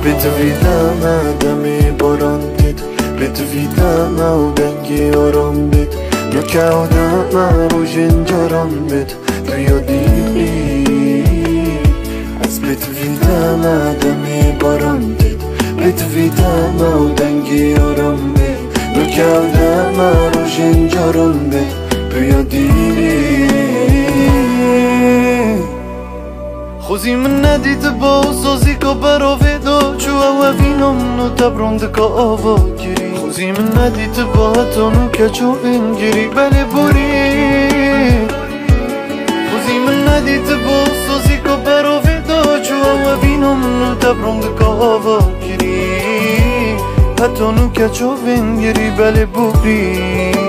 بتویدم دمی باران بید بتویدم و دنگی آرام بید نکودم رو جنجاران بید تو یادی از بتویدم دمی باران بید بتویدم و دنگی آرام بید نکودم رو جنجاران بید تو یادی خوزی من ندید با سازی که براوه دا چو اوینم نو تبروند که آوا گیری خوزی من ندید با هتانو که چو بنگیری بله بوری خوزی من ندید با سازی که براوه دا چو اوینم نو تبروند که آوا گیری هتانو که چو بنگیری بله بوری